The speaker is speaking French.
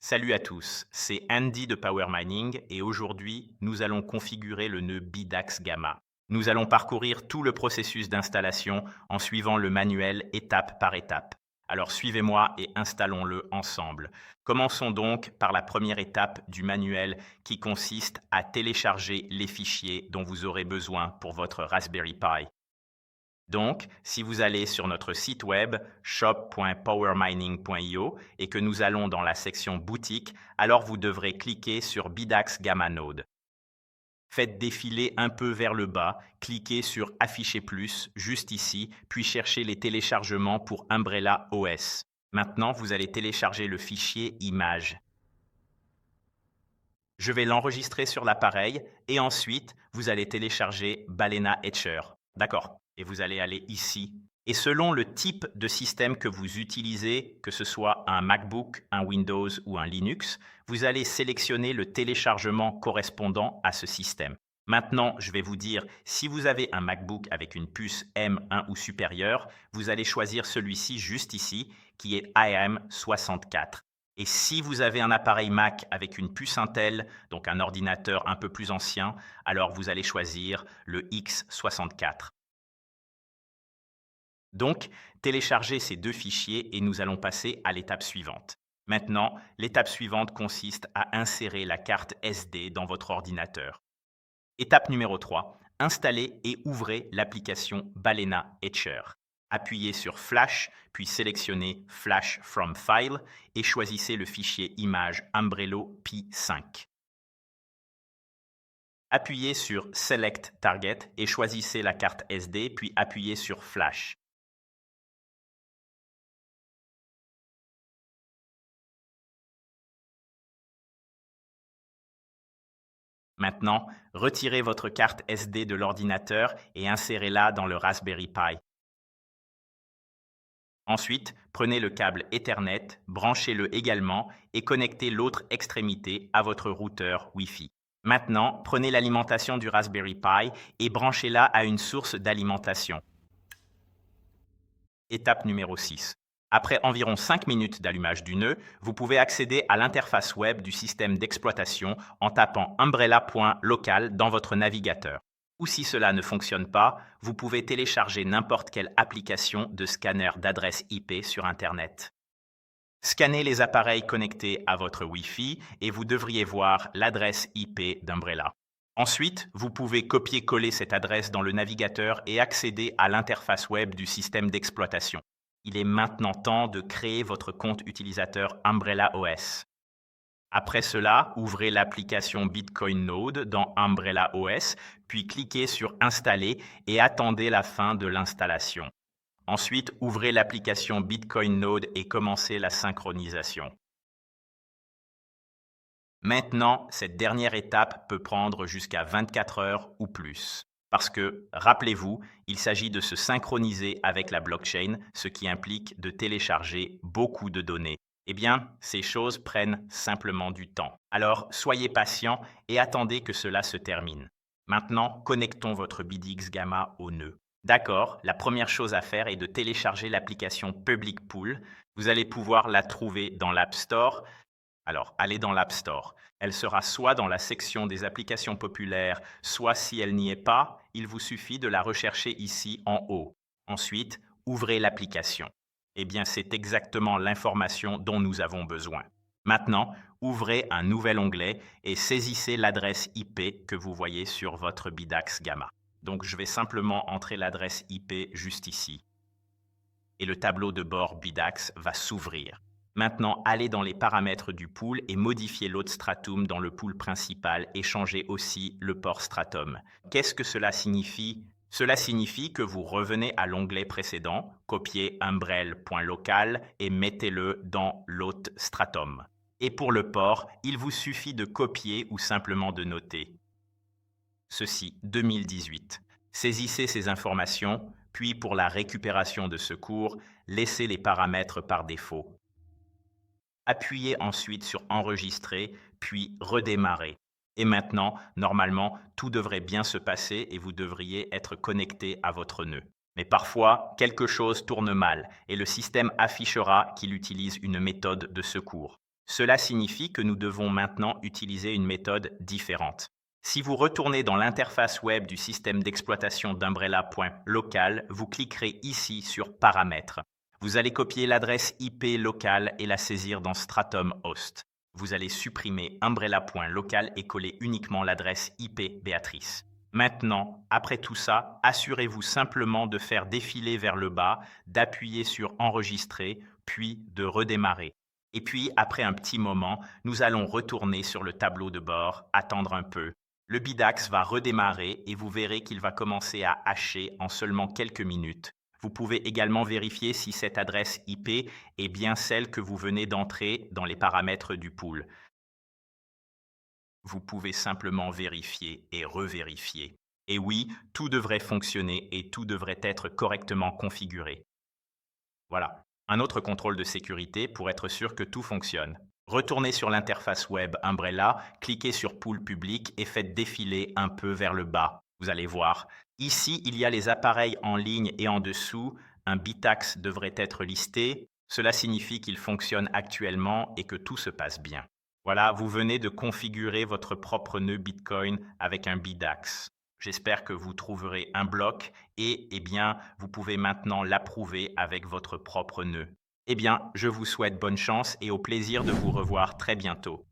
Salut à tous, c'est Andy de Power Mining et aujourd'hui, nous allons configurer le nœud Bidax Gamma. Nous allons parcourir tout le processus d'installation en suivant le manuel étape par étape. Alors suivez-moi et installons-le ensemble. Commençons donc par la première étape du manuel qui consiste à télécharger les fichiers dont vous aurez besoin pour votre Raspberry Pi. Donc, si vous allez sur notre site web shop.powermining.io et que nous allons dans la section boutique, alors vous devrez cliquer sur Bidax Gamma Node. Faites défiler un peu vers le bas, cliquez sur Afficher plus, juste ici, puis cherchez les téléchargements pour Umbrella OS. Maintenant, vous allez télécharger le fichier image. Je vais l'enregistrer sur l'appareil et ensuite, vous allez télécharger Balena Etcher. D'accord. Et vous allez aller ici. Et selon le type de système que vous utilisez, que ce soit un MacBook, un Windows ou un Linux, vous allez sélectionner le téléchargement correspondant à ce système. Maintenant, je vais vous dire, si vous avez un MacBook avec une puce M1 ou supérieure, vous allez choisir celui-ci juste ici, qui est AM64. Et si vous avez un appareil Mac avec une puce Intel, donc un ordinateur un peu plus ancien, alors vous allez choisir le X64. Donc, téléchargez ces deux fichiers et nous allons passer à l'étape suivante. Maintenant, l'étape suivante consiste à insérer la carte SD dans votre ordinateur. Étape numéro 3, installez et ouvrez l'application Balena Etcher. Appuyez sur Flash, puis sélectionnez Flash from File et choisissez le fichier image Umbrello Pi5. Appuyez sur Select Target et choisissez la carte SD, puis appuyez sur Flash. Maintenant, retirez votre carte SD de l'ordinateur et insérez-la dans le Raspberry Pi. Ensuite, prenez le câble Ethernet, branchez-le également et connectez l'autre extrémité à votre routeur Wi-Fi. Maintenant, prenez l'alimentation du Raspberry Pi et branchez-la à une source d'alimentation. Étape numéro 6. Après environ 5 minutes d'allumage du nœud, vous pouvez accéder à l'interface web du système d'exploitation en tapant umbrella.local dans votre navigateur. Ou si cela ne fonctionne pas, vous pouvez télécharger n'importe quelle application de scanner d'adresse IP sur Internet. Scannez les appareils connectés à votre Wi-Fi et vous devriez voir l'adresse IP d'Umbrella. Ensuite, vous pouvez copier-coller cette adresse dans le navigateur et accéder à l'interface web du système d'exploitation. Il est maintenant temps de créer votre compte utilisateur Umbrella OS. Après cela, ouvrez l'application Bitcoin Node dans Umbrella OS, puis cliquez sur Installer et attendez la fin de l'installation. Ensuite, ouvrez l'application Bitcoin Node et commencez la synchronisation. Maintenant, cette dernière étape peut prendre jusqu'à 24 heures ou plus. Parce que, rappelez-vous, il s'agit de se synchroniser avec la blockchain, ce qui implique de télécharger beaucoup de données. Eh bien, ces choses prennent simplement du temps. Alors, soyez patient et attendez que cela se termine. Maintenant, connectons votre Bidax Gamma au nœud. D'accord, la première chose à faire est de télécharger l'application Public Pool. Vous allez pouvoir la trouver dans l'App Store. Alors, allez dans l'App Store. Elle sera soit dans la section des applications populaires, soit si elle n'y est pas, il vous suffit de la rechercher ici en haut. Ensuite, ouvrez l'application. Eh bien, c'est exactement l'information dont nous avons besoin. Maintenant, ouvrez un nouvel onglet et saisissez l'adresse IP que vous voyez sur votre Bidax Gamma. Donc, je vais simplement entrer l'adresse IP juste ici. Et le tableau de bord Bidax va s'ouvrir. Maintenant, allez dans les paramètres du pool et modifiez l'autre stratum dans le pool principal et changez aussi le port stratum. Qu'est-ce que cela signifie? Cela signifie que vous revenez à l'onglet précédent, copiez umbrel.local et mettez-le dans l'autre stratum. Et pour le port, il vous suffit de copier ou simplement de noter. Ceci, 2018. Saisissez ces informations, puis pour la récupération de secours, laissez les paramètres par défaut. Appuyez ensuite sur Enregistrer, puis Redémarrer. Et maintenant, normalement, tout devrait bien se passer et vous devriez être connecté à votre nœud. Mais parfois, quelque chose tourne mal et le système affichera qu'il utilise une méthode de secours. Cela signifie que nous devons maintenant utiliser une méthode différente. Si vous retournez dans l'interface web du système d'exploitation d'Umbrella.local, vous cliquerez ici sur Paramètres. Vous allez copier l'adresse IP locale et la saisir dans Stratum Host. Vous allez supprimer Umbrella.local et coller uniquement l'adresse IP Béatrice. Maintenant, après tout ça, assurez-vous simplement de faire défiler vers le bas, d'appuyer sur Enregistrer, puis de redémarrer. Et puis, après un petit moment, nous allons retourner sur le tableau de bord, attendre un peu. Le bidax va redémarrer et vous verrez qu'il va commencer à hacher en seulement quelques minutes. Vous pouvez également vérifier si cette adresse IP est bien celle que vous venez d'entrer dans les paramètres du pool. Vous pouvez simplement vérifier et revérifier. Et oui, tout devrait fonctionner et tout devrait être correctement configuré. Voilà. Un autre contrôle de sécurité pour être sûr que tout fonctionne. Retournez sur l'interface web Umbrella, cliquez sur Pool public et faites défiler un peu vers le bas. Vous allez voir. Ici, il y a les appareils en ligne et en dessous. Un bitax devrait être listé. Cela signifie qu'il fonctionne actuellement et que tout se passe bien. Voilà, vous venez de configurer votre propre nœud Bitcoin avec un bidax. J'espère que vous trouverez un bloc et, vous pouvez maintenant l'approuver avec votre propre nœud. Je vous souhaite bonne chance et au plaisir de vous revoir très bientôt.